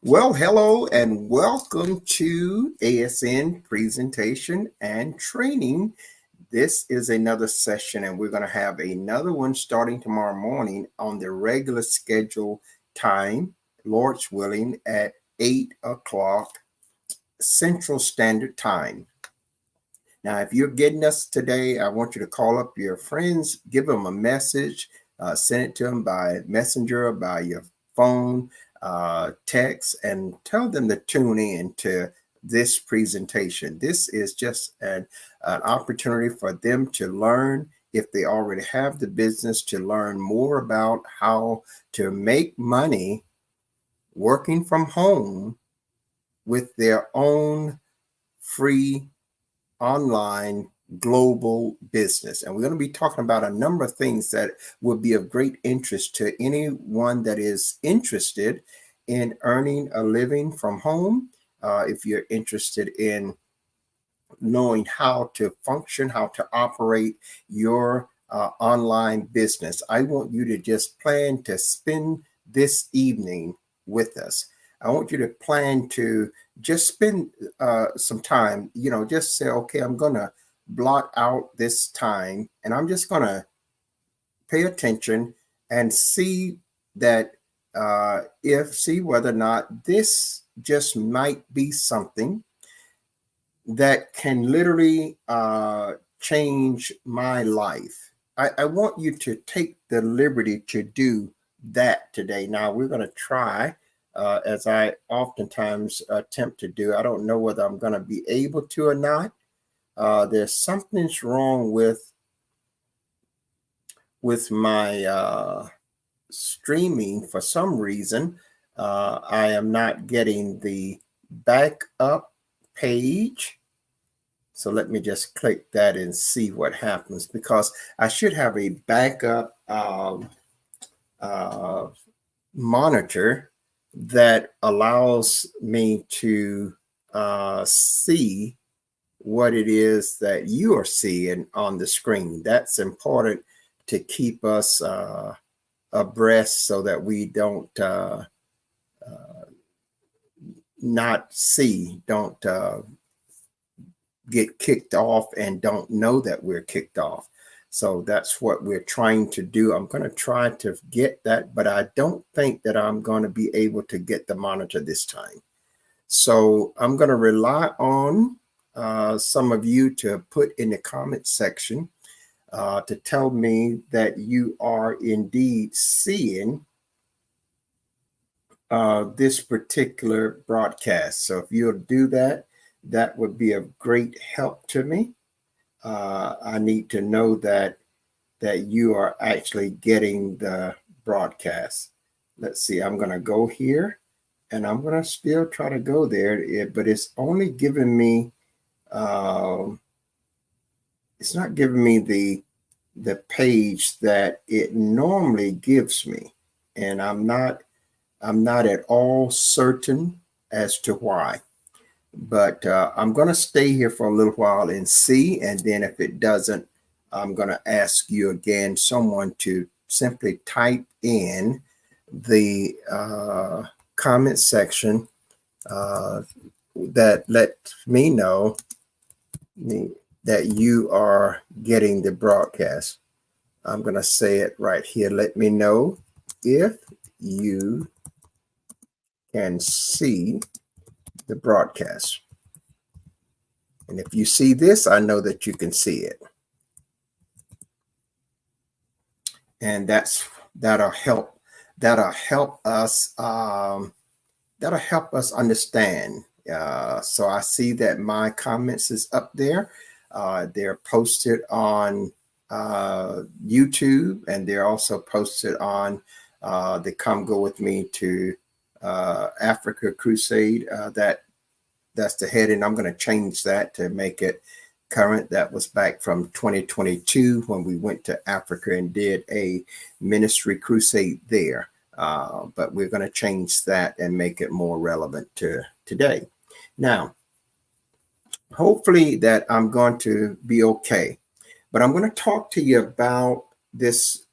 Well, hello and welcome to ASN Presentation and Training. This is another session, and we're going to have another one starting tomorrow morning on the regular schedule time, Lord's willing, at 8 o'clock Central Standard Time. Now, if you're getting us today, I want you to call up your friends, give them a message, send it to them by messenger, by your phone, text, and tell them to tune in to this presentation. This is just an opportunity for them to learn, if they already have the business, to learn more about how to make money working from home with their own free online global business. And we're going to be talking about a number of things that would be of great interest to anyone that is interested in earning a living from home. If you're interested in knowing how to function, how to operate your online business, I want you to just plan to spend this evening with us. I want you to plan to just spend some time, just say, okay, I'm going to blot out this time and I'm just going to pay attention and see that see whether or not this just might be something that can literally change my life. I want you to take the liberty to do that today. Now, we're going to try, as I oftentimes attempt to do. I don't know whether I'm going to be able to or not. There's something's wrong with my streaming for some reason. I am not getting the backup page. So let me just click that and see what happens, because I should have a backup monitor that allows me to see what it is that you are seeing on the screen. That's important to keep us abreast so that we don't don't get kicked off and don't know that we're kicked off. So that's what we're trying to do. I'm going to try to get that, but I don't think that I'm going to be able to get the monitor this time. So I'm going to rely on some of you to put in the comment section to tell me that you are indeed seeing this particular broadcast. So if you'll do that, that would be of great help to me. I need to know that you are actually getting the broadcast. Let's see, I'm going to go here and I'm going to still try to go there, but it's only giving me, it's not giving me the page that it normally gives me. And I'm not at all certain as to why. But I'm going to stay here for a little while and see. And then if it doesn't, I'm going to ask you again, someone to simply type in the comment section that lets me know that you are getting the broadcast. I'm going to say it right here. Let me know if you can see the broadcast. And if you see this, I know that you can see it. And that'll help us understand. So I see that my comments is up there. They're posted on YouTube, and they're also posted on the Come Go With Me to Africa Crusade. That's the heading. I'm going to change that to make it current. That was back from 2022 when we went to Africa and did a ministry crusade there. But we're going to change that and make it more relevant to today. Now, hopefully that I'm going to be okay. But I'm going to talk to you about this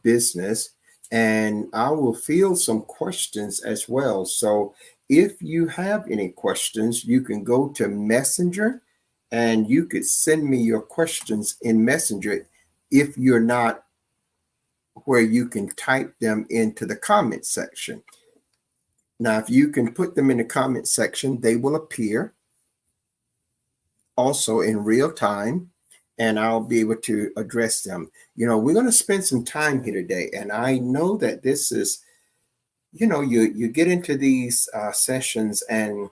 business, and I will field some questions as well. So if you have any questions, you can go to Messenger and you could send me your questions in Messenger if you're not where you can type them into the comment section. Now, if you can put them in the comment section, they will appear also in real time, and I'll be able to address them. We're going to spend some time here today, and I know that this is, you get into these sessions and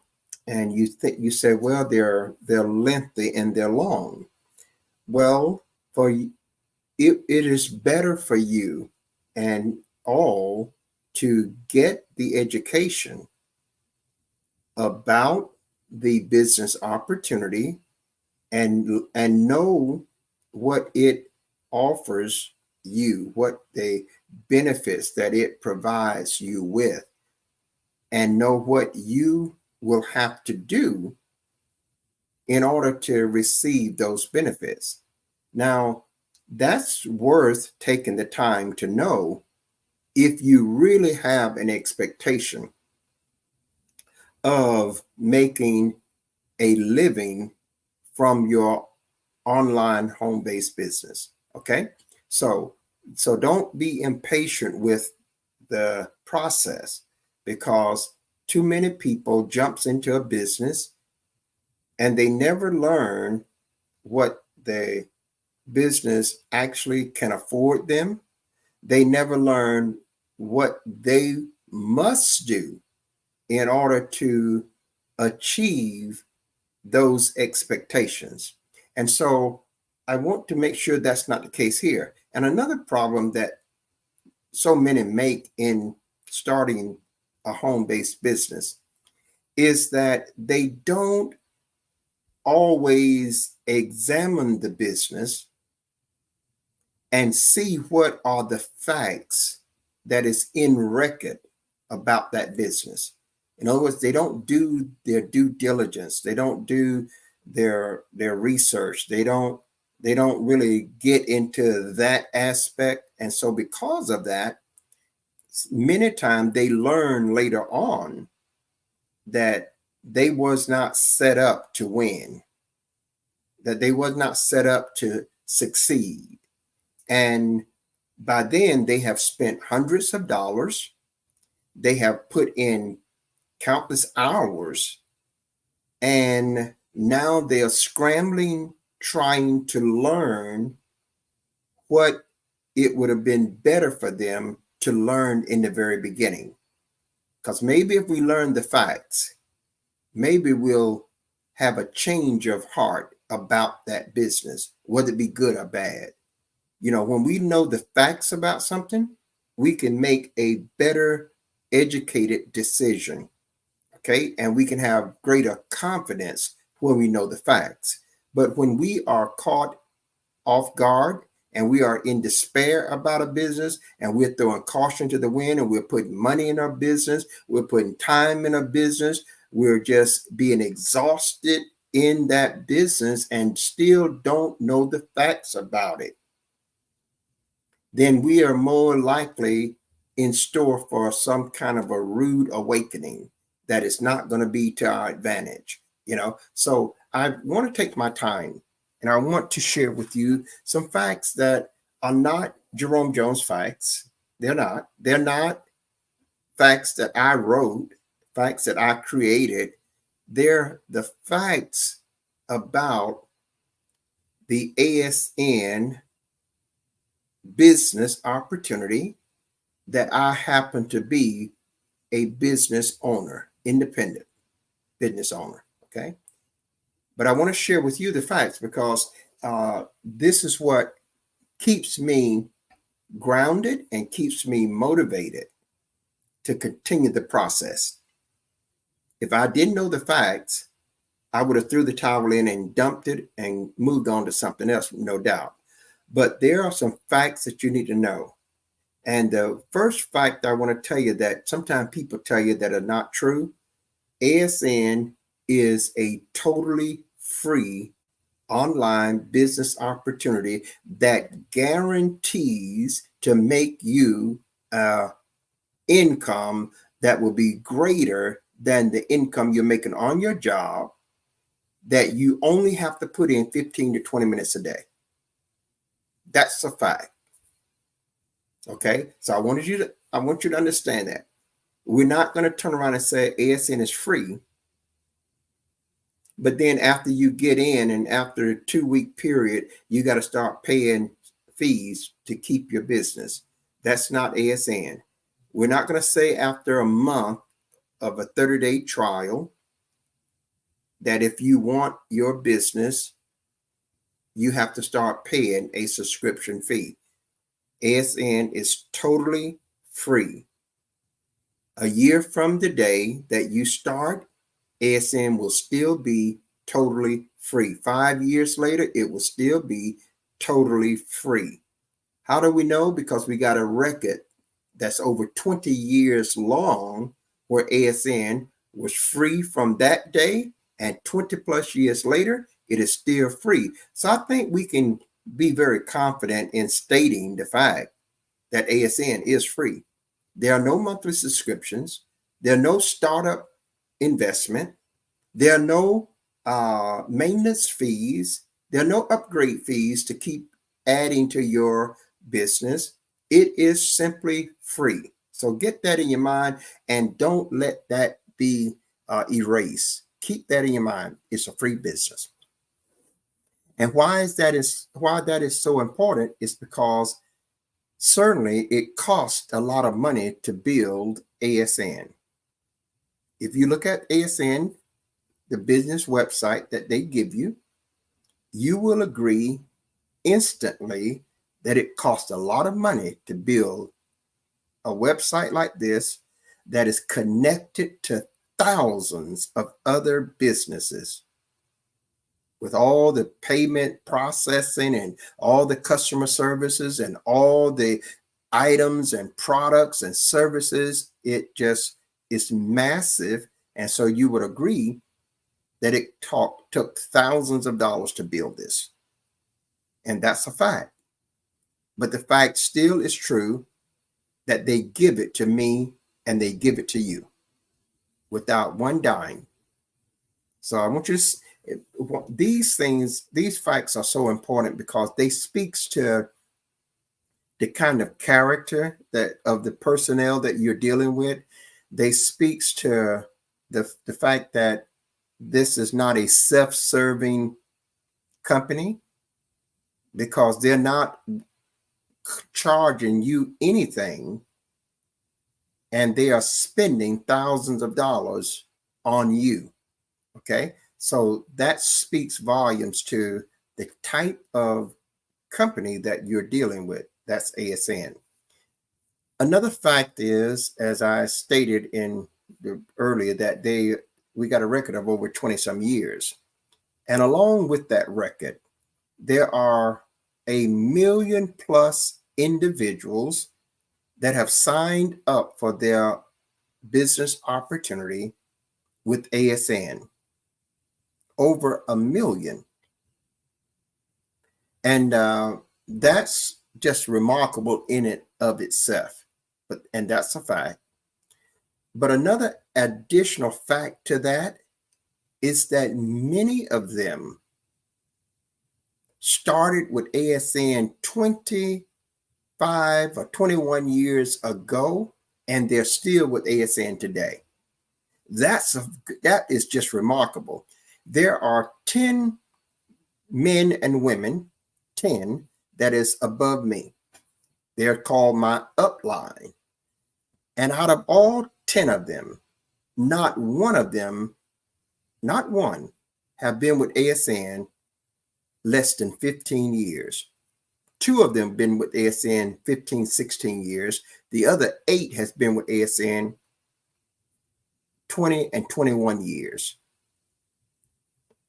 you say, well, they're lengthy and they're long. Well, it is better for you and all to get the education about the business opportunity and know what it offers you, what the benefits that it provides you with, and know what you will have to do in order to receive those benefits. Now, that's worth taking the time to know if you really have an expectation of making a living from your online home-based business. Okay. So don't be impatient with the process, because too many people jumps into a business and they never learn what the business actually can afford them. They never learn what they must do in order to achieve those expectations. And so I want to make sure that's not the case here. And another problem that so many make in starting a home-based business is that they don't always examine the business and see what are the facts that is in record about that business. In other words, they don't do their due diligence. They don't do their research. They don't really get into that aspect. And so because of that, many times they learn later on that they was not set up to win, that they was not set up to succeed. And by then they have spent hundreds of dollars. They have put in countless hours, and now they are scrambling, trying to learn what it would have been better for them to learn in the very beginning. Because maybe if we learn the facts, maybe we'll have a change of heart about that business, whether it be good or bad. When we know the facts about something, we can make a better educated decision. Okay. And we can have greater confidence when we know the facts. But when we are caught off guard and we are in despair about a business and we're throwing caution to the wind and we're putting money in our business, we're putting time in our business, we're just being exhausted in that business and still don't know the facts about it, then we are more likely in store for some kind of a rude awakening that is not going to be to our advantage. So I want to take my time and I want to share with you some facts that are not Jerome Jones facts. They're not facts that I wrote, facts that I created. They're the facts about the ASN business opportunity that I happen to be a business owner, independent business owner. Okay. But I want to share with you the facts because this is what keeps me grounded and keeps me motivated to continue the process. If I didn't know the facts, I would have threw the towel in and dumped it and moved on to something else, no doubt. But there are some facts that you need to know. And the first fact I want to tell you that sometimes people tell you that are not true. ASN is a totally free online business opportunity that guarantees to make you income that will be greater than the income you're making on your job, that you only have to put in 15 to 20 minutes a day. That's a fact. Okay. So I want you to understand that. We're not going to turn around and say ASN is free, but then after you get in and after a 2-week period, you got to start paying fees to keep your business. That's not ASN. We're not going to say after a month of a 30-day trial that if you want your business, you have to start paying a subscription fee. ASN is totally free. A year from the day that you start, ASN will still be totally free. 5 years later, it will still be totally free. How do we know? Because we got a record that's over 20 years long where ASN was free from that day, and 20 plus years later, it is still free. So I think we can be very confident in stating the fact that ASN is free. There are no monthly subscriptions. There are no startup investment. There are no maintenance fees. There are no upgrade fees to keep adding to your business. It is simply free. So get that in your mind and don't let that be erased. Keep that in your mind. It's a free business. And why that is so important is because certainly it costs a lot of money to build ASN. If you look at ASN, the business website that they give you, you will agree instantly that it costs a lot of money to build a website like this that is connected to thousands of other businesses with all the payment processing and all the customer services and all the items and products and services. It just is massive. And so you would agree that it took thousands of dollars to build this. And that's a fact. But the fact still is true that they give it to me and they give it to you without one dime. So I want you to, these facts are so important because they speaks to the kind of character that of the personnel that you're dealing with. They speaks to the fact that this is not a self-serving company, because they're not charging you anything and they are spending thousands of dollars on you. Okay, so that speaks volumes to the type of company that you're dealing with. That's ASN. Another fact is, as I stated earlier, that we got a record of over 20 some years. And along with that record, there are 1 million plus individuals that have signed up for their business opportunity with ASN. Over 1 million. And that's just remarkable in and of itself. And that's a fact. But another additional fact to that is that many of them started with ASN 25 or 21 years ago, and they're still with ASN today. That is just remarkable. There are 10 men and women, 10, that is above me. They're called my upline. And out of all 10 of them, not one, have been with ASN less than 15 years. 2 of them been with ASN 15, 16 years. The other 8 has been with ASN 20 and 21 years.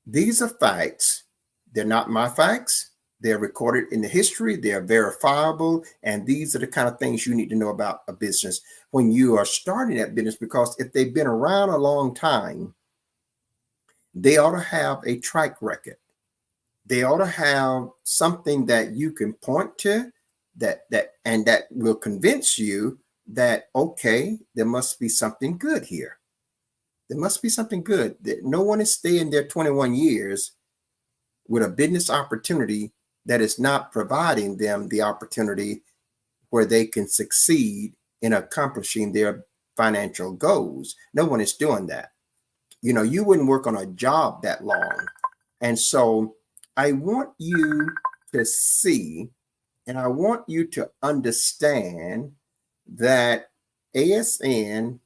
These are facts. They're not my facts. They're recorded in the history. They're verifiable. And these are the kind of things you need to know about a business when you are starting that business, because if they've been around a long time, they ought to have a track record. They ought to have something that you can point to that will convince you that, okay, there must be something good here. There must be something good. That no one is staying there 21 years with a business opportunity that is not providing them the opportunity where they can succeed in accomplishing their financial goals. No one is doing that. You wouldn't work on a job that long. And so I want you to see, and I want you to understand that ASN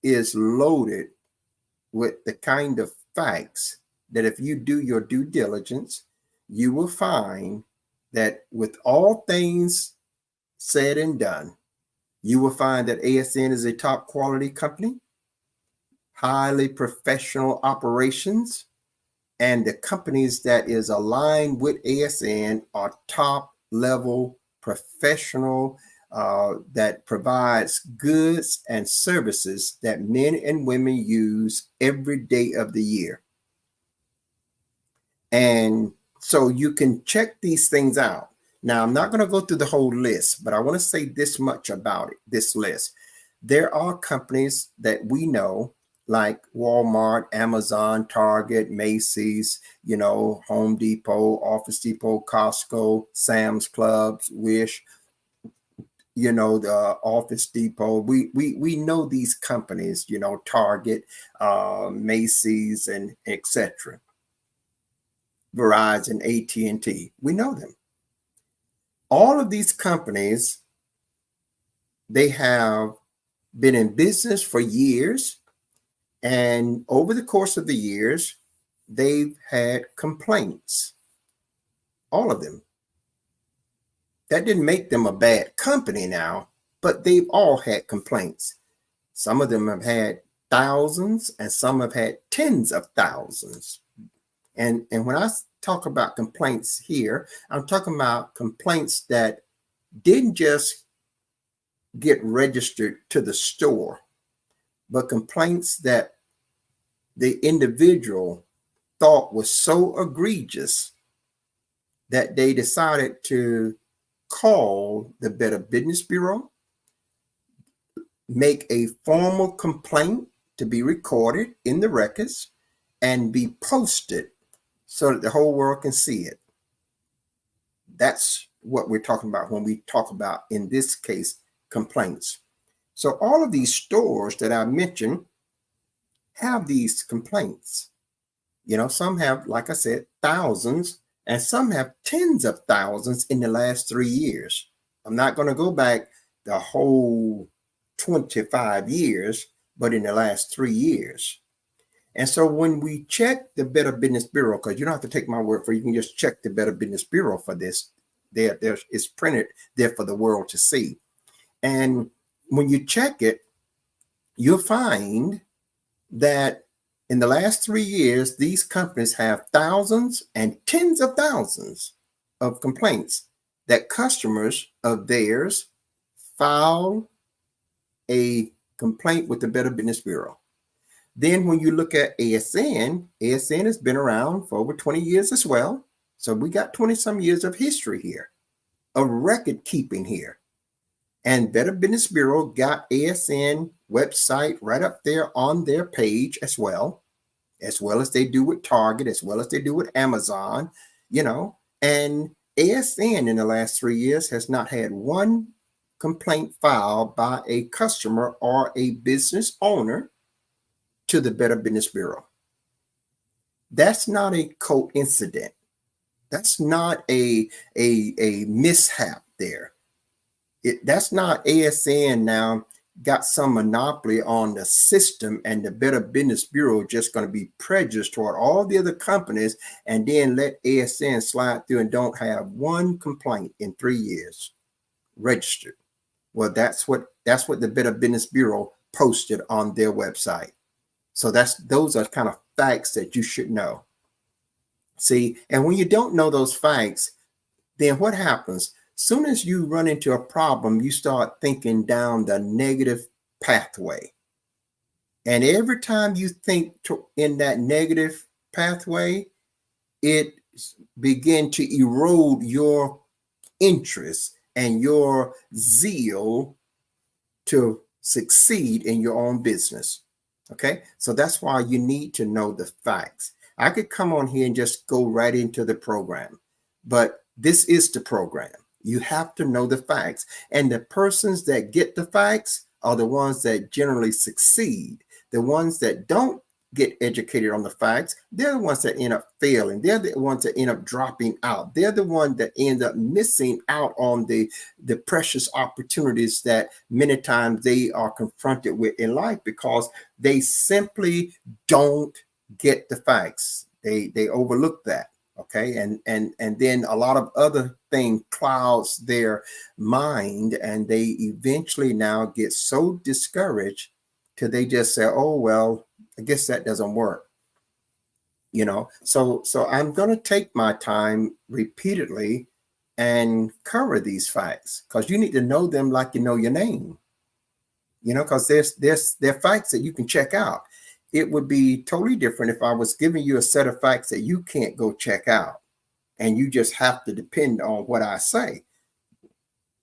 is loaded with the kind of facts that if you do your due diligence, you will find that with all things said and done, you will find that ASN is a top quality company, highly professional operations, and the companies that is aligned with ASN are top level professional that provides goods and services that men and women use every day of the year. And so you can check these things out. Now, I'm not going to go through the whole list, but I want to say this much about it, this list. There are companies that we know like Walmart, Amazon, Target, Macy's, Home Depot, Office Depot, Costco, Sam's Clubs, Wish, the Office Depot. We know these companies, Target, Macy's, and etc. Verizon, AT&T. We know them. All of these companies, they have been in business for years. And over the course of the years, they've had complaints. All of them. That didn't make them a bad company now, but they've all had complaints. Some of them have had thousands and some have had tens of thousands. And when I talk about complaints here, I'm talking about complaints that didn't just get registered to the store, but complaints that the individual thought was so egregious that they decided to call the Better Business Bureau, make a formal complaint to be recorded in the records and be posted so that the whole world can see it. That's what we're talking about when we talk about, in this case, complaints. So all of these stores that I mentioned have these complaints. Some have, like I said, thousands, and some have tens of thousands in the last 3 years. I'm not going to go back the whole 25 years, but in the last 3 years. And so when we check the Better Business Bureau, because you don't have to take my word for it, you can just check the Better Business Bureau for this. It's printed there for the world to see. And when you check it, you'll find that in the last 3 years, these companies have thousands and tens of thousands of complaints that customers of theirs file a complaint with the Better Business Bureau. Then when you look at ASN has been around for over 20 years as well. So we got 20 some years of history here, of record keeping here. And Better Business Bureau got ASN website right up there on their page as well as they do with Target, as well as they do with Amazon, and ASN in the last 3 years has not had one complaint filed by a customer or a business owner to the Better Business Bureau. That's not a coincidence. That's not a mishap there. That's not ASN now got some monopoly on the system and the Better Business Bureau just going to be prejudiced toward all the other companies and then let ASN slide through and don't have one complaint in 3 years registered. Well, that's what the Better Business Bureau posted on their website. So those are kind of facts that you should know. See, and when you don't know those facts, then what happens? Soon as you run into a problem, you start thinking down the negative pathway. And every time you think in that negative pathway, it begins to erode your interest and your zeal to succeed in your own business. Okay, so that's why you need to know the facts. I could come on here and just go right into the program, but this is the program. You have to know the facts. And the persons that get the facts are the ones that generally succeed. The ones that don't get educated on the facts, they're the ones that end up failing. They're the ones that end up dropping out. They're the ones that end up missing out on the precious opportunities that many times they are confronted with in life because they simply don't get the facts. They overlook that. Okay, and then a lot of other thing clouds their mind, and they eventually now get so discouraged till they just say, "Oh well, I guess that doesn't work." So I'm going to take my time repeatedly and cover these facts because you need to know them like you know your name. Because there are facts that you can check out. It would be totally different if I was giving you a set of facts that you can't go check out and you just have to depend on what I say.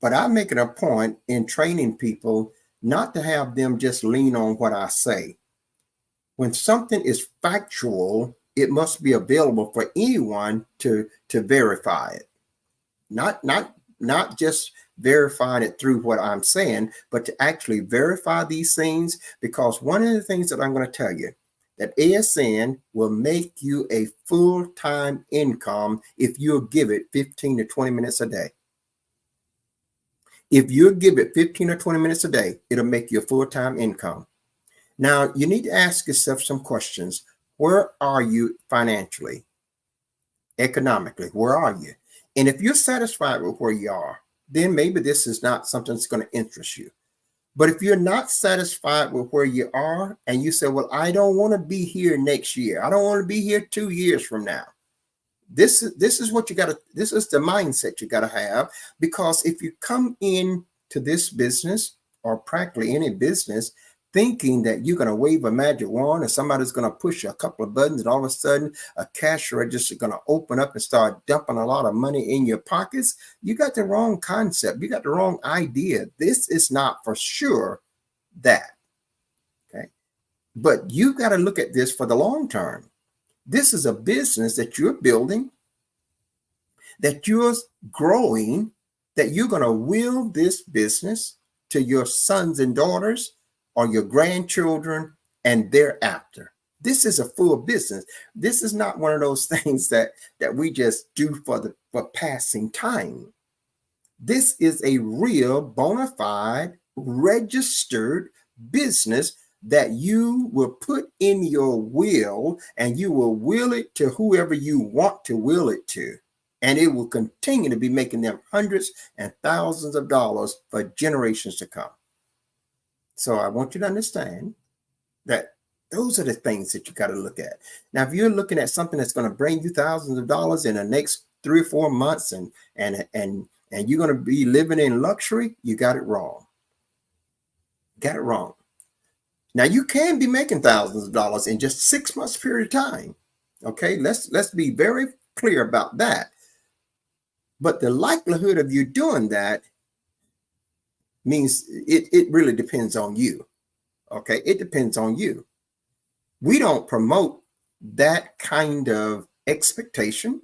But I'm making a point in training people not to have them just lean on what I say. When something is factual, it must be available for anyone to verify it. Not just verifying it through what I'm saying, but to actually verify these things. Because one of the things that I'm going to tell you, that ASN will make you a full-time income if you'll give it 15 to 20 minutes a day. If you give it 15 or 20 minutes a day, it'll make you a full-time income. Now, you need to ask yourself some questions. Where are you financially, economically? Where are you? And if you're satisfied with where you are, then maybe this is not something that's going to interest you. But if you're not satisfied with where you are and you say, well, I don't want to be here next year. I don't want to be here 2 years from now. This is what you got to, this is the mindset you got to have, because if you come in to this business or practically any business thinking that you're going to wave a magic wand and somebody's going to push a couple of buttons and all of a sudden a cash register is going to open up and start dumping a lot of money in your pockets, you got the wrong concept. You got the wrong idea. This is not for sure that. Okay. But you got to look at this for the long term. This is a business that you're building, that you're growing, that you're going to will this business to your sons and daughters or your grandchildren and thereafter. This is a full business. This is not one of those things that we just do for passing time. This is a real bona fide registered business that you will put in your will, and you will will it to whoever you want to will it to. And it will continue to be making them hundreds and thousands of dollars for generations to come. So I want you to understand that those are the things that you got to look at. Now, if you're looking at something that's going to bring you thousands of dollars in the next 3 or 4 months and you're going to be living in luxury, you got it wrong. Got it wrong. Now, you can be making thousands of dollars in just 6 months period of time. Okay, let's be very clear about that. But the likelihood of you doing that means it really depends on you. Okay, it depends on you. We don't promote that kind of expectation.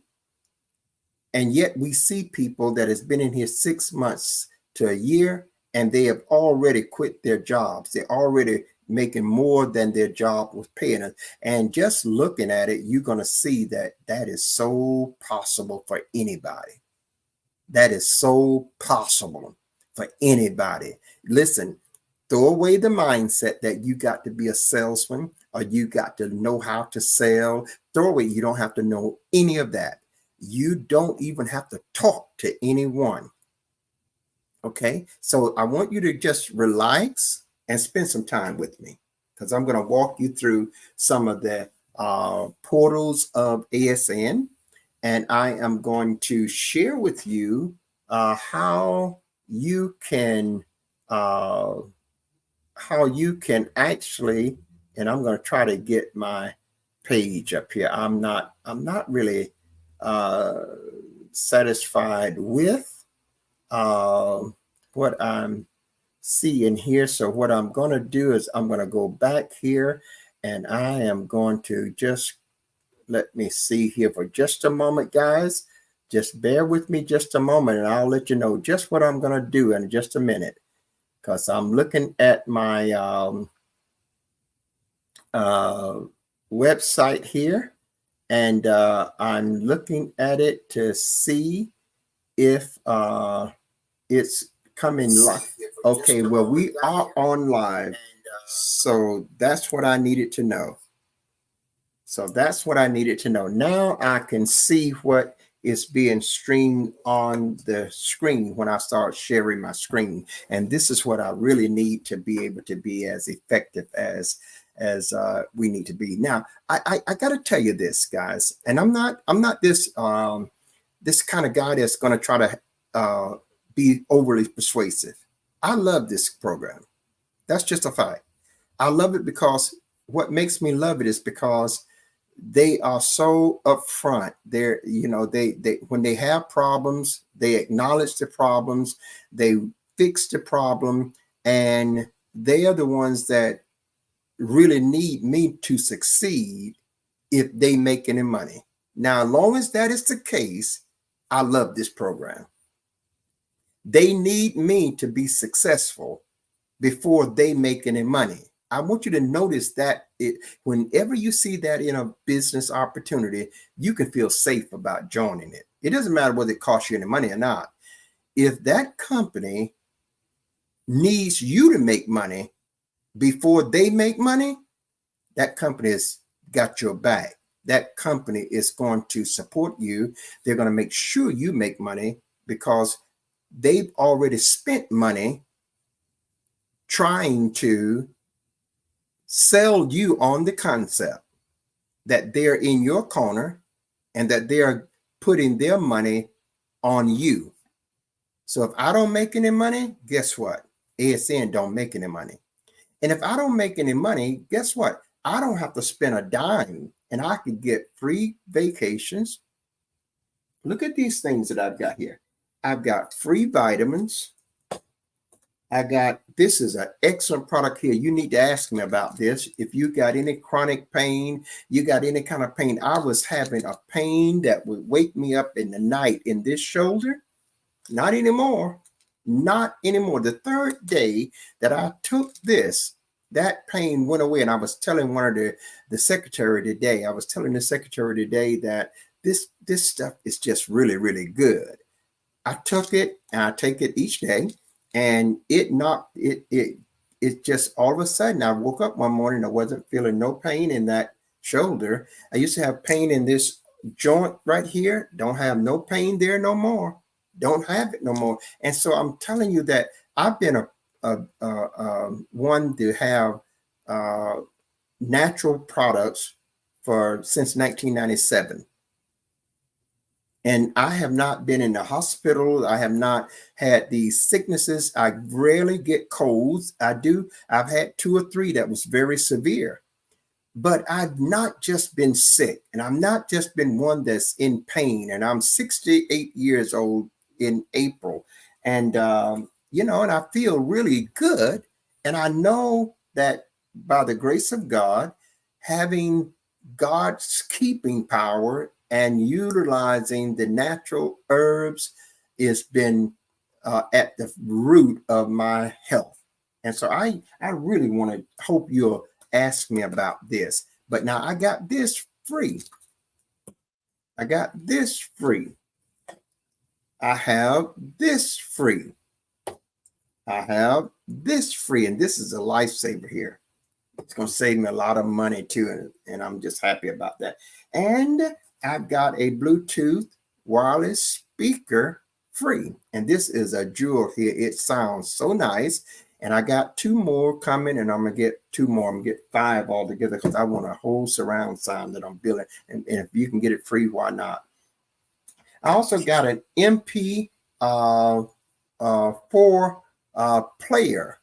And yet we see people that has been in here 6 months to a year, and they have already quit their jobs. They're already making more than their job was paying us. And just looking at it, you're going to see that that is so possible for anybody. That is so possible for anybody. Listen, throw away the mindset that you got to be a salesman or you got to know how to sell. Throw away, you don't have to know any of that. You don't even have to talk to anyone. Okay, so I want you to just relax and spend some time with me, because I'm going to walk you through some of the portals of ASN, and I am going to share with you how you can actually, and I'm going to try to get my page up here. I'm not really satisfied with what I'm see in here. So what I'm going to do is I'm going to go back here, and I am going to just, let me see here for just a moment, guys. Just bear with me just a moment, and I'll let you know just what I'm going to do in just a minute, because I'm looking at my website here, and I'm looking at it to see if it's coming live. Okay, well, we are on live. So that's what I needed to know. So that's what I needed to know. Now I can see what is being streamed on the screen when I start sharing my screen. And this is what I really need to be able to be as effective as we need to be. Now, I got to tell you this, guys, and I'm not this this kind of guy that's going to try to be overly persuasive. I love this program. That's just a fact. I love it because what makes me love it is because they are so upfront. They're, they when they have problems, they acknowledge the problems, they fix the problem, and they are the ones that really need me to succeed if they make any money. Now, as long as that is the case, I love this program. They need me to be successful before they make any money. I want you to notice that whenever you see that in a business opportunity, you can feel safe about joining it. It doesn't matter whether it costs you any money or not. If that company needs you to make money before they make money, that company has got your back. That company is going to support you. They're going to make sure you make money because they've already spent money trying to sell you on the concept that they're in your corner and that they're putting their money on you. So if I don't make any money, guess what? ASN don't make any money. And if I don't make any money, guess what? I don't have to spend a dime, and I could get free vacations. Look at these things that I've got here. I've got free vitamins. This is an excellent product here. You need to ask me about this. If you got any chronic pain, you got any kind of pain. I was having a pain that would wake me up in the night in this shoulder. Not anymore. Not anymore. The third day that I took this, that pain went away. And I was telling one of the secretary today, that this stuff is just really, really good. I took it and I take it each day. And it just all of a sudden, I woke up one morning, I wasn't feeling no pain in that shoulder. I used to have pain in this joint right here. Don't have no pain there no more. Don't have it no more. And so I'm telling you that I've been one to have natural products since 1997. And I have not been in the hospital. I have not had these sicknesses. I rarely get colds. I've had 2 or 3 that was very severe. But I've not just been sick, and I'm not just been one that's in pain. And I'm 68 years old in April. And, and I feel really good. And I know that by the grace of God, having God's keeping power and utilizing the natural herbs has been at the root of my health. And so I really want to hope you'll ask me about this. But now I got this free. I got this free. I have this free. I have this free. And this is a lifesaver here. It's going to save me a lot of money too. And I'm just happy about that. And I've got a Bluetooth wireless speaker free. And this is a jewel here. It sounds so nice. And I got 2 more coming, and I'm going to get 2 more. I'm going to get 5 altogether because I want a whole surround sound that I'm building. And if you can get it free, why not? I also got an MP4 player,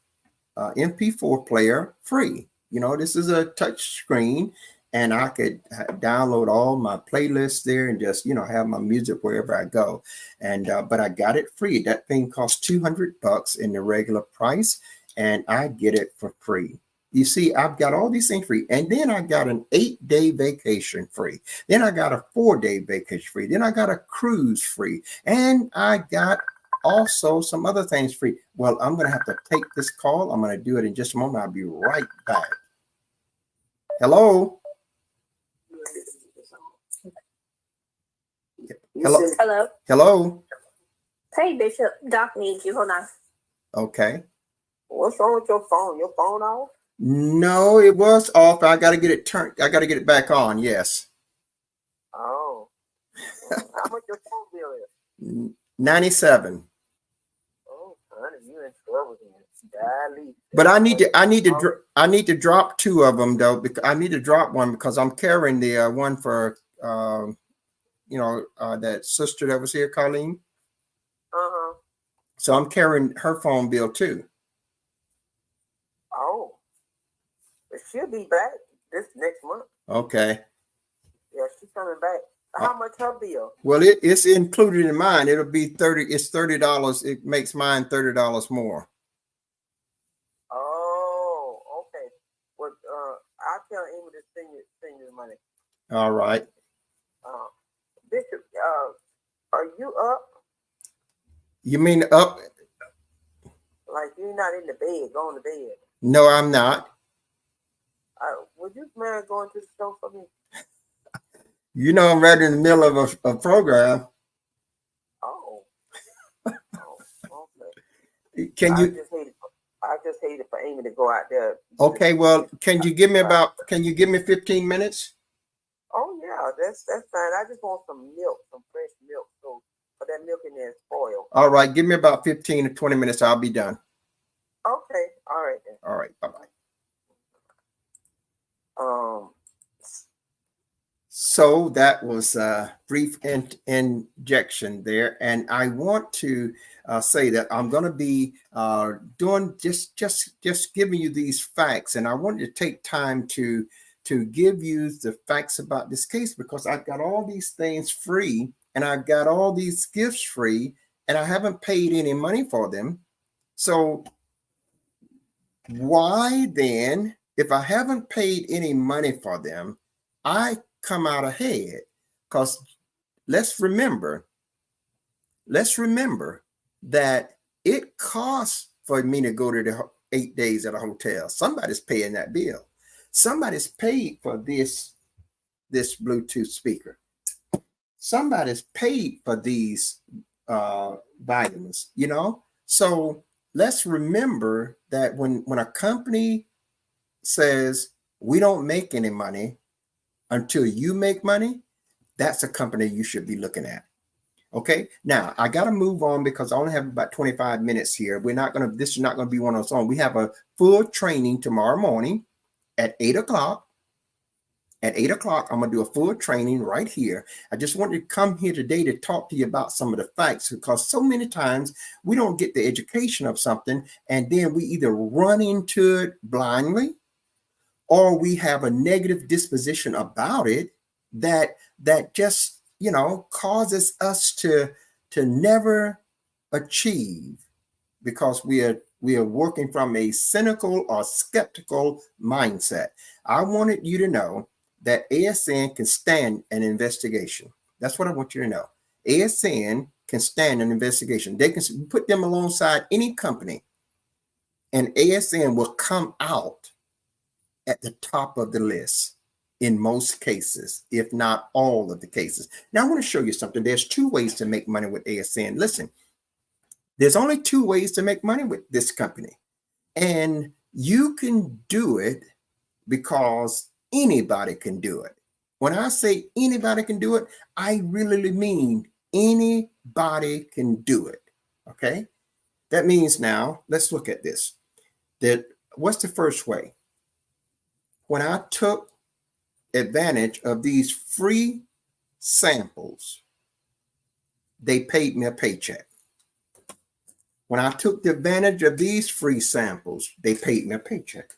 MP4 player free. This is a touch screen. and I could download all my playlists there and just, have my music wherever I go. And but I got it free. That thing costs $200 in the regular price, and I get it for free. You see, I've got all these things free, and then I got an 8-day vacation free. Then I got a 4-day vacation free. Then I got a cruise free, and I got also some other things free. Well, I'm going to have to take this call. I'm going to do it in just a moment. I'll be right back. Hello. Hello. Hello. Hey, Bishop. Doc needs you. Hold on. Okay. What's wrong with your phone? Your phone off? No, it was off. I got to get it turned. I got to get it back on. Yes. Oh. How much your phone bill is? 97. Oh, honey, you in trouble then. Golly. But I need to drop 2 of them though. Because I need to drop one because I'm carrying the one for that sister that was here, Colleen. Uh-huh. So I'm carrying her phone bill too. Oh. But she'll be back this next month. Okay. Yeah, she's coming back. How much her bill? Well, it's included in mine. It'll be 30. It's $30. It makes mine $30 more. Oh, okay. Well, I'll tell Amy to send you the money. All right. Bishop, are you up? You mean up? Like you're not in the bed, going to bed. No, I'm not. Would you mind going to the store for me? I'm right in the middle of a program. Oh. Oh, okay. Can you? I just hate it for Amy to go out there. Okay, well, can you give me 15 minutes? Oh yeah, that's fine. I just want some milk, some fresh milk, so for that milk in there is spoiled. All right, give me about 15 to 20 minutes. I'll be done. Okay, all right then. All right, bye-bye. So that was a brief injection there, and I want to say that I'm going to be doing just giving you these facts, and I wanted to take time to give you the facts about this case because I've got all these things free, and I've got all these gifts free, and I haven't paid any money for them. So why then, if I haven't paid any money for them, I come out ahead? Because let's remember that it costs for me to go to the 8 days at a hotel. Somebody's paying that bill. Somebody's paid for this Bluetooth speaker. Somebody's paid for these vitamins, So let's remember that when a company says we don't make any money until you make money, that's a company you should be looking at. Okay, now I got to move on because I only have about 25 minutes here. This is not going to be one of those. We have a full training tomorrow morning at 8 o'clock. At 8 o'clock, I'm going to do a full training right here. I just wanted to come here today to talk to you about some of the facts because so many times we don't get the education of something and then we either run into it blindly or we have a negative disposition about it that just, causes us to never achieve because we are working from a cynical or skeptical mindset. I wanted you to know that ASN can stand an investigation. That's what I want you to know. ASN can stand an investigation. They can put them alongside any company and ASN will come out at the top of the list in most cases, if not all of the cases. Now I want to show you something. There's 2 ways to make money with ASN. Listen, there's only 2 ways to make money with this company. And you can do it because anybody can do it. When I say anybody can do it, I really mean anybody can do it. Okay. That means now let's look at this. What's the first way? When I took advantage of these free samples, they paid me a paycheck. When I took advantage of these free samples, they paid me a paycheck.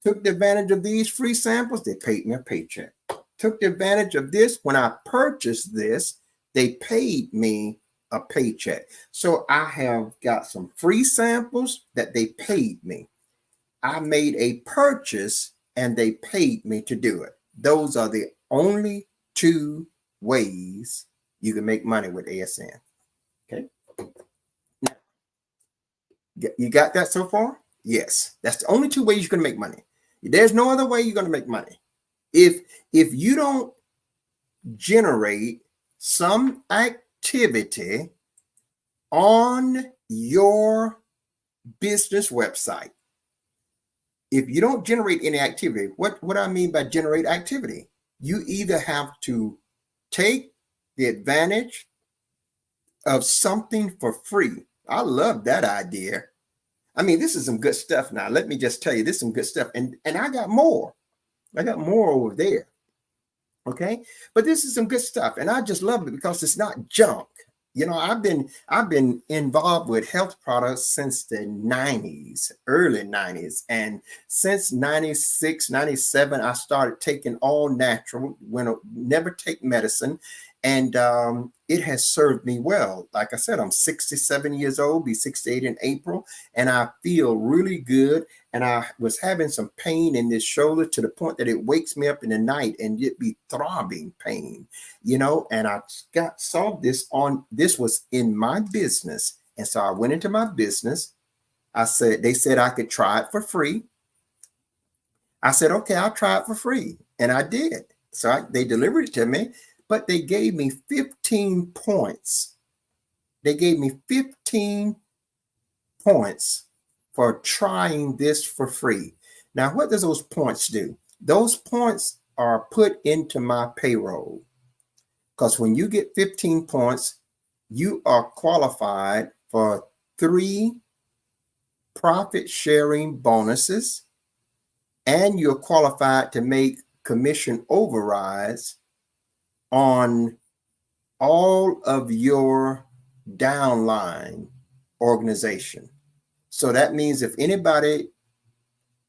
Took the advantage of these free samples, they paid me a paycheck. Took the advantage of this when I purchased this, they paid me a paycheck. So I have got some free samples that they paid me. I made a purchase and they paid me to do it. Those are the only two ways you can make money with ASN. Okay. You got that so far? Yes. That's the only two ways you're going to make money. There's no other way you're going to make money. If you don't generate some activity on your business website, if you don't generate any activity, what I mean by generate activity, you either have to take the advantage of something for free. I love that idea. I mean, this is some good stuff now. Let me just tell you, this is some good stuff. And I got more. I got more over there. Okay. But this is some good stuff. And I just love it because it's not junk. You know, I've been involved with health products since the 90s, early 90s. And since 96, 97, I started taking all natural, never take medicine. And it has served me well. Like I said, I'm 67 years old, be 68 in April, and I feel really good. And I was having some pain in this shoulder to the point that it wakes me up in the night and it be throbbing pain, you know. And I saw this was in my business. And so I went into my business. They said I could try it for free. I said, okay, I'll try it for free. And I did. So they delivered it to me. But they gave me 15 points. They gave me 15 points for trying this for free. Now, what does those points do? Those points are put into my payroll. Because when you get 15 points, you are qualified for 3 profit sharing bonuses, and you're qualified to make commission overrides on all of your downline organization. So that means if anybody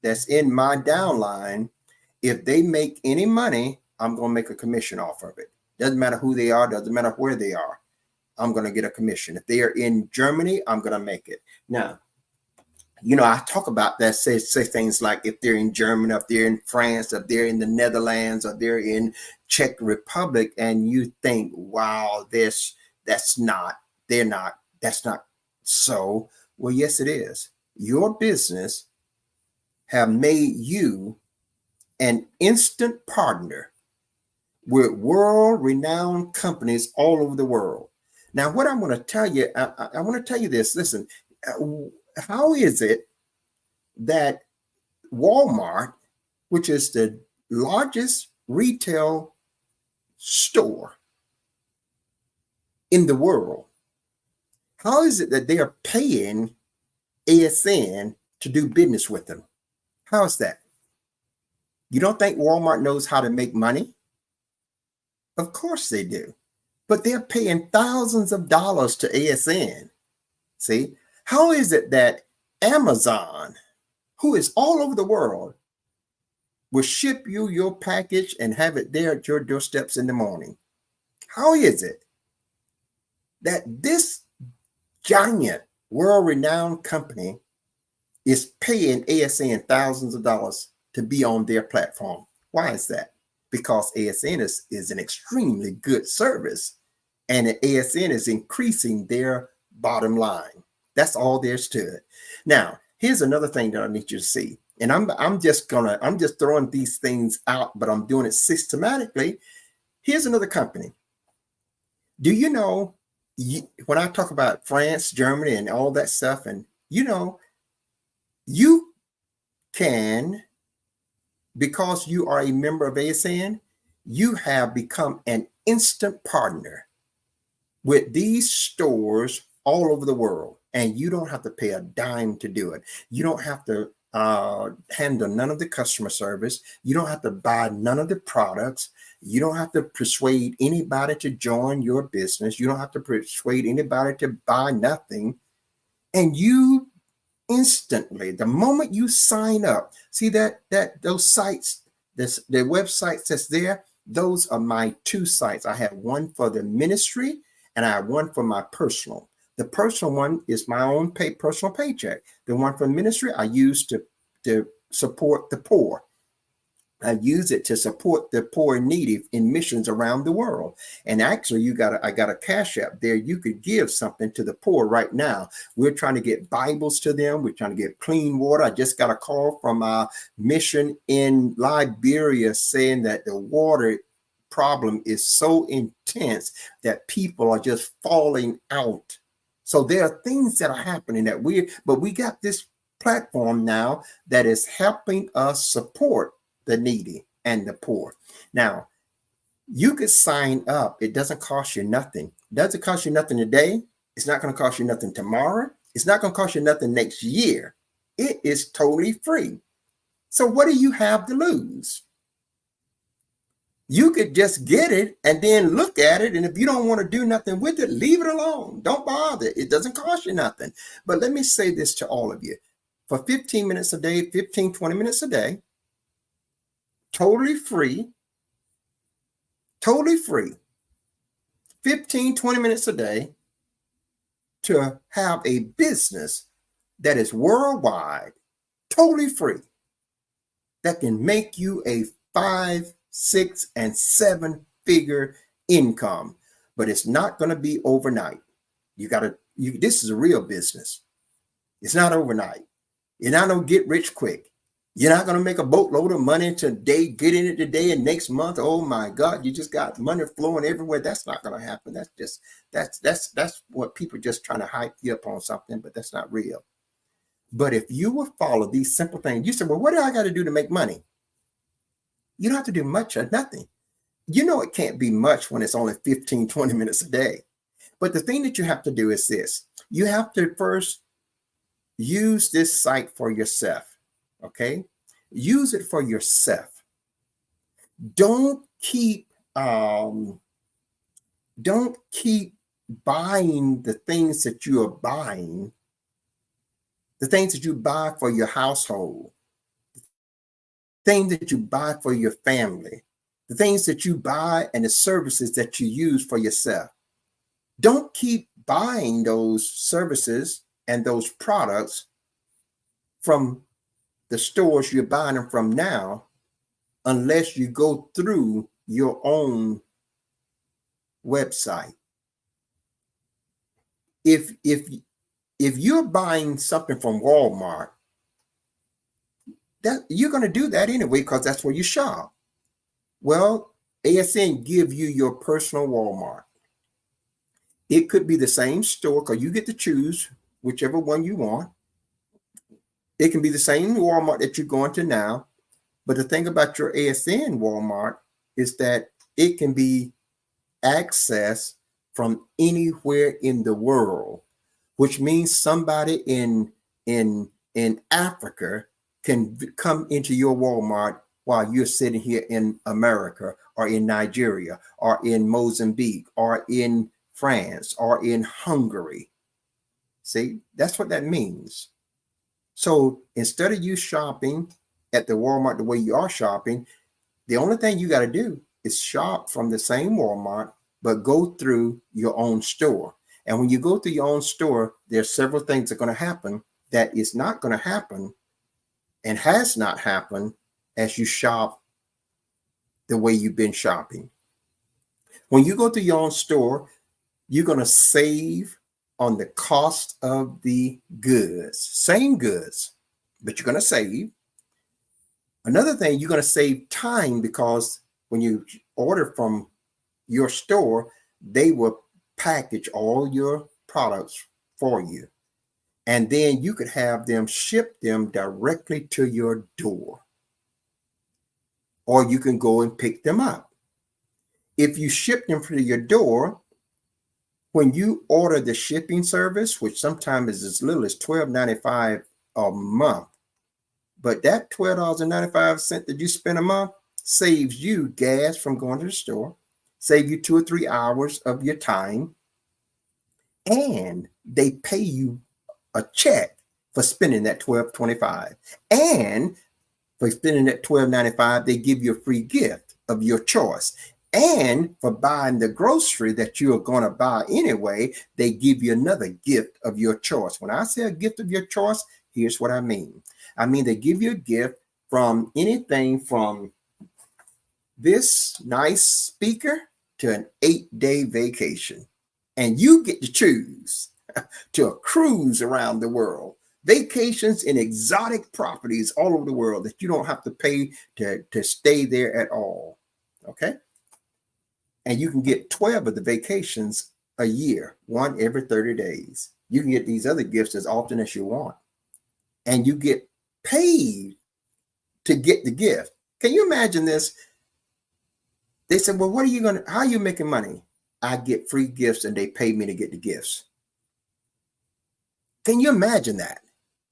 that's in my downline, if they make any money, I'm going to make a commission off of it. Doesn't matter who they are, doesn't matter where they are. I'm going to get a commission. If they are in Germany, I'm going to make it. Now, you know, I talk about that, say things like if they're in Germany, if they're in France, if they're in the Netherlands, or they're in Czech Republic, and you think, wow, that's not so. Well, yes, it is. Your business have made you an instant partner with world-renowned companies all over the world. Now, what I'm going to tell you, I want to tell you this. Listen, how is it that Walmart, which is the largest retail store in the world, how is it that they are paying ASN to do business with them? How is that? You don't think Walmart knows how to make money? Of course they do. But they're paying thousands of dollars to ASN. See? How is it that Amazon, who is all over the world, will ship you your package and have it there at your doorsteps in the morning? How is it that this giant world-renowned company is paying ASN thousands of dollars to be on their platform? Why is that? Because ASN is an extremely good service, and ASN is increasing their bottom line. That's all there's to it. Now, here's another thing that I need you to see. And I'm just throwing these things out, but I'm doing it systematically. Here's another company. Do you know, when I talk about France, Germany, and all that stuff, and you know, you can, because you are a member of ASN, you have become an instant partner with these stores all over the world. And you don't have to pay a dime to do it. You don't have to handle none of the customer service. You don't have to buy none of the products. You don't have to persuade anybody to join your business. You don't have to persuade anybody to buy nothing. And you instantly. The moment you sign up, see that those sites, the websites that's there, those are my two sites. I have one for the ministry and I have one for my personal. The personal one is my own personal paycheck. The one for ministry I use to support the poor. I use it to support the poor and needy in missions around the world. And actually, I got a cash app there. You could give something to the poor right now. We're trying to get Bibles to them. We're trying to get clean water. I just got a call from our mission in Liberia saying that the water problem is so intense that people are just falling out. So there are things that are happening but we got this platform now that is helping us support the needy and the poor. Now, you could sign up. It doesn't cost you nothing. It doesn't cost you nothing today. It's not going to cost you nothing tomorrow. It's not going to cost you nothing next year. It is totally free. So what do you have to lose? You could just get it and then look at it. And if you don't want to do nothing with it, leave it alone. Don't bother. It doesn't cost you nothing. But let me say this to all of you. For 15 minutes a day, 15, 20 minutes a day, totally free, 15, 20 minutes a day to have a business that is worldwide, totally free, that can make you a 5, 6, and 7-figure income. But it's not going to be overnight. This is a real business. It's not overnight. You're not going to get rich quick. You're not going to make a boatload of money today, get in it today and next month. Oh my God, you just got money flowing everywhere. That's not going to happen. That's what people just trying to hype you up on something, but that's not real. But if you will follow these simple things, you say, well, what do I got to do to make money? You don't have to do much or nothing. You know, it can't be much when it's only 15, 20 minutes a day. But the thing that you have to do is this. You have to first use this site for yourself. Okay, use it for yourself. Don't keep buying the things that you are buying, the things that you buy for your household, things that you buy for your family, the things that you buy and the services that you use for yourself. Don't keep buying those services and those products from the stores you're buying them from now, unless you go through your own website. If you're buying something from Walmart, that you're going to do that anyway because that's where you shop. Well, ASN give you your personal Walmart. It could be the same store because you get to choose whichever one you want. It can be the same Walmart that you're going to now. But the thing about your ASN Walmart is that it can be accessed from anywhere in the world, which means somebody in Africa can come into your Walmart while you're sitting here in America or in Nigeria or in Mozambique or in France or in Hungary. See, that's what that means. So instead of you shopping at the Walmart the way you are shopping, the only thing you got to do is shop from the same Walmart, but go through your own store. And when you go through your own store, there's several things that are going to happen that is not going to happen and has not happened as you shop the way you've been shopping. When you go to your own store, you're going to save on the cost of the goods, same goods, but you're going to save. Another thing, you're going to save time because when you order from your store, they will package all your products for you. And then you could have them ship them directly to your door. Or you can go and pick them up. If you ship them to your door, when you order the shipping service, which sometimes is as little as $12.95 a month, but that $12.95 that you spend a month saves you gas from going to the store, save you 2 or 3 hours of your time, and they pay you a check for spending that $12.25. And for spending that $12.95, they give you a free gift of your choice. And for buying the grocery that you are going to buy anyway, they give you another gift of your choice. When I say a gift of your choice, here's what I mean. I mean, they give you a gift from anything from this nice speaker to an 8-day vacation. And you get to choose to a cruise around the world, vacations in exotic properties all over the world that you don't have to pay to stay there at all. Okay. And you can get 12 of the vacations a year, one every 30 days. You can get these other gifts as often as you want. And you get paid to get the gift. Can you imagine this? They said, well, how are you making money? I get free gifts and they pay me to get the gifts. Can you imagine that?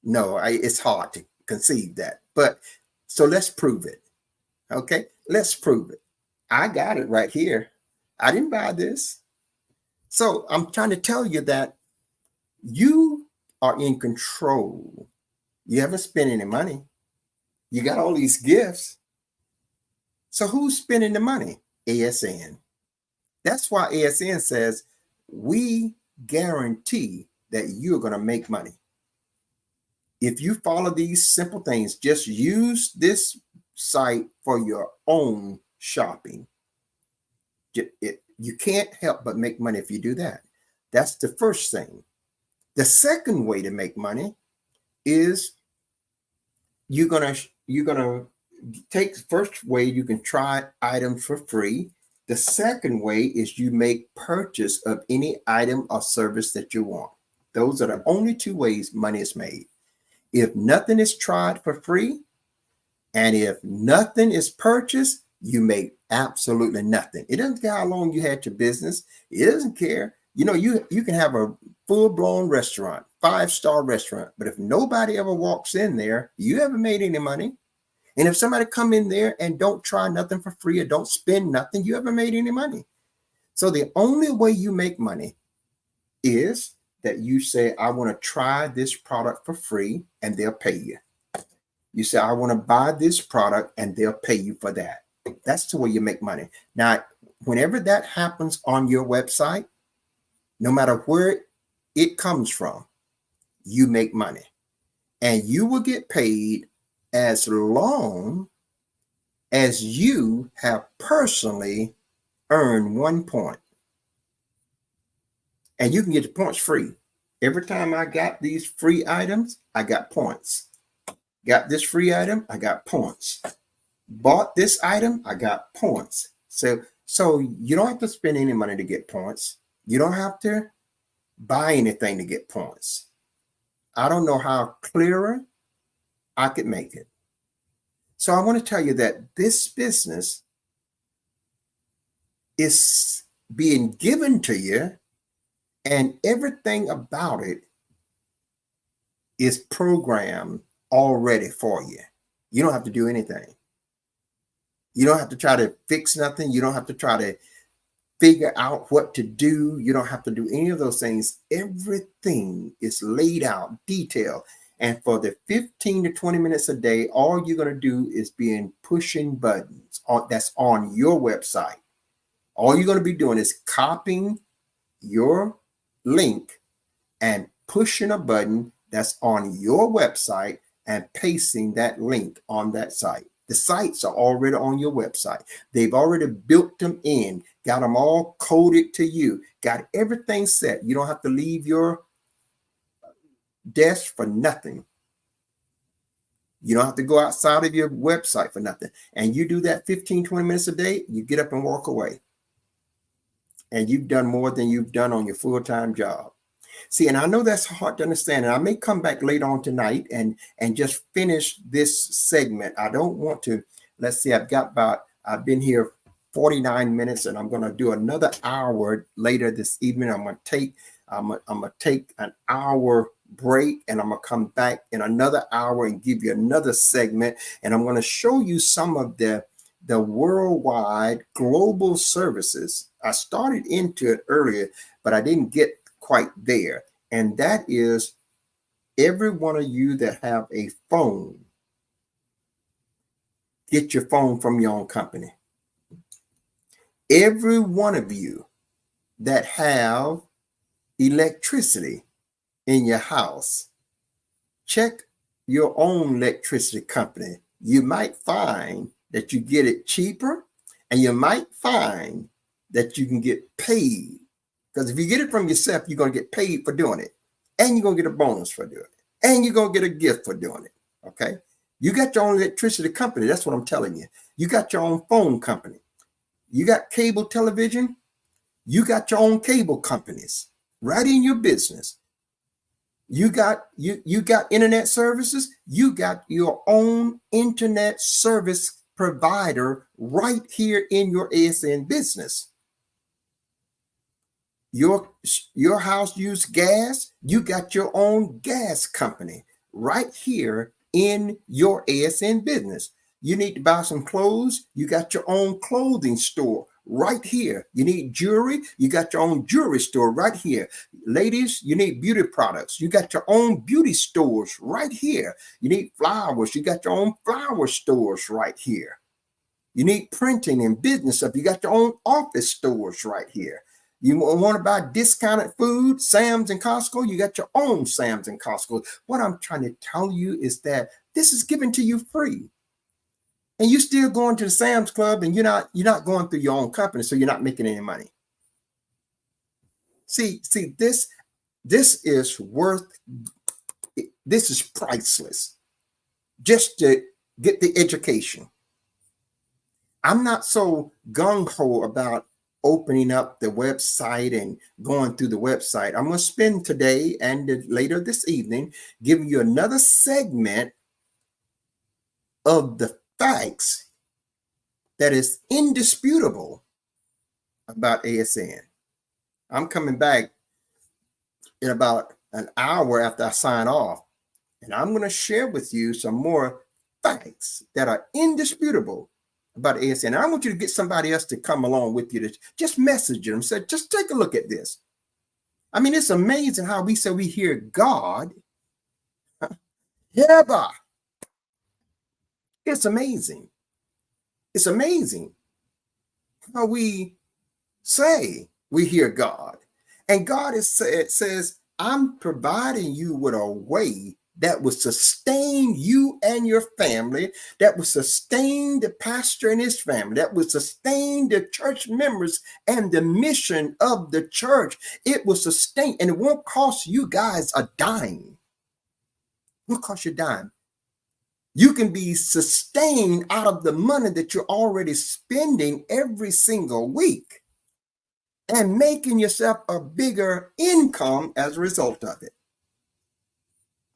No, it's hard to conceive that. But so let's prove it. Okay, let's prove it. I got it right here. I didn't buy this. So I'm trying to tell you that you are in control. You haven't spent any money. You got all these gifts. So who's spending the money? ASN. That's why ASN says we guarantee that you're going to make money. If you follow these simple things, just use this site for your own shopping. You can't help but make money if you do that. That's the first thing. The second way to make money is you're gonna take the first way you can try items for free. The second way is you make purchase of any item or service that you want. Those are the only two ways money is made. If nothing is tried for free, and if nothing is purchased, you make absolutely nothing. It doesn't care how long you had your business. It doesn't care. You know, you can have a full-blown restaurant, 5-star restaurant, but if nobody ever walks in there, you haven't made any money. And if somebody come in there and don't try nothing for free or don't spend nothing, you haven't made any money. So the only way you make money is that you say, I want to try this product for free, and they'll pay you. You say, I want to buy this product, and they'll pay you for that. That's the way you make money. Now, whenever that happens on your website, no matter where it comes from, you make money. And you will get paid as long as you have personally earned 1 point. And you can get the points free. Every time I got these free items, I got points. Got this free item, I got points. Bought this item, I got points. So you don't have to spend any money to get points. You don't have to buy anything to get points. I don't know how clearer I could make it. So I want to tell you that this business is being given to you, and everything about it is programmed already for you. You don't have to do anything. You don't have to try to fix nothing. You don't have to try to figure out what to do. You don't have to do any of those things. Everything is laid out, detailed. And for the 15 to 20 minutes a day, all you're going to do is pushing buttons that's on your website. All you're going to be doing is copying your link and pushing a button that's on your website and pasting that link on that site. The sites are already on your website. They've already built them in, got them all coded to you, got everything set. You don't have to leave your desk for nothing. You don't have to go outside of your website for nothing. And you do that 15, 20 minutes a day, you get up and walk away. And you've done more than you've done on your full-time job. See, and I know that's hard to understand. And I may come back later on tonight and just finish this segment. I don't want to, let's see, I've been here 49 minutes, and I'm going to do another hour later this evening. I'm going to take an hour break, and I'm going to come back in another hour and give you another segment. And I'm going to show you some of the worldwide global services. I started into it earlier, but I didn't get quite there. And that is every one of you that have a phone, get your phone from your own company. Every one of you that have electricity in your house, check your own electricity company. You might find that you get it cheaper, and you might find that you can get paid. Because if you get it from yourself, you're going to get paid for doing it. And you're going to get a bonus for doing it. And you're going to get a gift for doing it. Okay? You got your own electricity company. That's what I'm telling you. You got your own phone company. You got cable television. You got your own cable companies right in your business. You got internet services. You got your own internet service provider right here in your ASN business. Your house use gas. You got your own gas company right here in your ASN business. You need to buy some clothes. You got your own clothing store right here. You need jewelry. You got your own jewelry store right here. Ladies, you need beauty products. You got your own beauty stores right here. You need flowers. You got your own flower stores right here. You need printing and business stuff. You got your own office stores right here. You want to buy discounted food, Sam's and Costco, you got your own Sam's and Costco. What I'm trying to tell you is that this is given to you free. And you're still going to the Sam's Club, and you're not going through your own company, so you're not making any money. See, this is priceless just to get the education. I'm not so gung-ho about opening up the website and going through the website. I'm going to spend today and later this evening giving you another segment of the facts that is indisputable about ASN. I'm coming back in about an hour after I sign off, and I'm going to share with you some more facts that are indisputable about ASN. And I want you to get somebody else to come along with you to just message them, say, just take a look at this. I mean, it's amazing how we say we hear God. Yeah, bah. It's amazing. It's amazing how we say we hear God. And God says, I'm providing you with a way that will sustain you and your family, that will sustain the pastor and his family, that will sustain the church members and the mission of the church. It will sustain, and it won't cost you guys a dime. It won't cost you a dime. You can be sustained out of the money that you're already spending every single week and making yourself a bigger income as a result of it.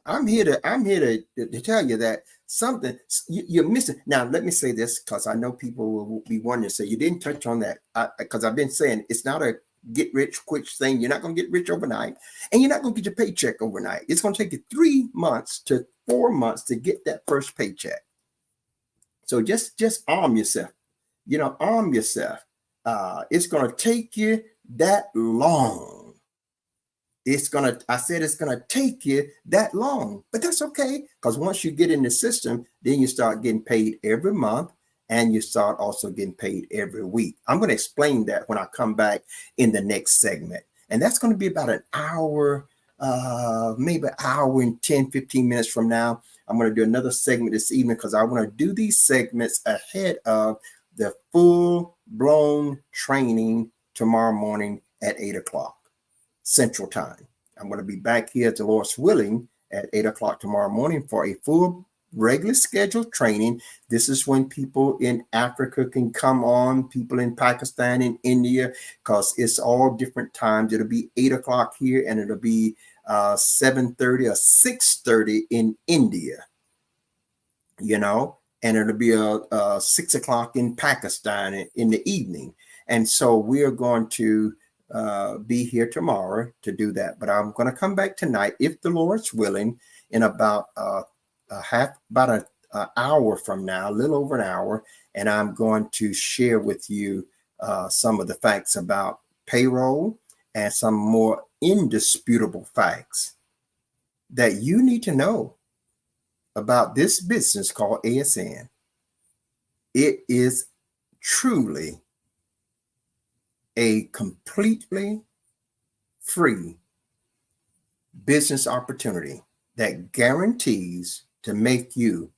I'm here to tell you that something you're missing. Now, let me say this, because I know people will be wondering, so you didn't touch on that, because I've been saying it's not a get rich quick thing. You're not going to get rich overnight, and you're not going to get your paycheck overnight. It's going to take you 3 months to 4 months to get that first paycheck. So just arm yourself. Arm yourself. It's going to take you that long. It's going to take you that long, but that's okay. Because once you get in the system, then you start getting paid every month, and you start also getting paid every week. I'm going to explain that when I come back in the next segment. And that's going to be about an hour, maybe an hour and 10, 15 minutes from now. I'm going to do another segment this evening, because I want to do these segments ahead of the full-blown training tomorrow morning at 8 o'clock. Central Time. I'm going to be back here, the Lord's willing, at 8 o'clock tomorrow morning for a full regular scheduled training. This is when people in Africa can come on, people in Pakistan and India, because it's all different times. It'll be 8 o'clock here, and it'll be 7:30 or 6:30 in India, and it'll be 6 o'clock in Pakistan in the evening. And so we are going to be here tomorrow to do that. But I'm going to come back tonight, if the Lord's willing, in about an hour from now, a little over an hour, and I'm going to share with you some of the facts about payroll and some more indisputable facts that you need to know about this business called ASN. It is truly a completely free business opportunity that guarantees to make you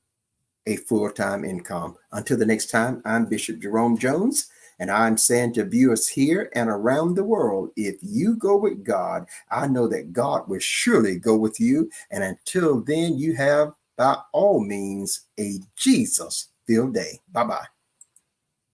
a full-time income. Until the next time, I'm Bishop Jerome Jones, and I'm saying to viewers here and around the world, if you go with God, I know that God will surely go with you. And until then, you have, by all means, a Jesus-filled day. Bye-bye.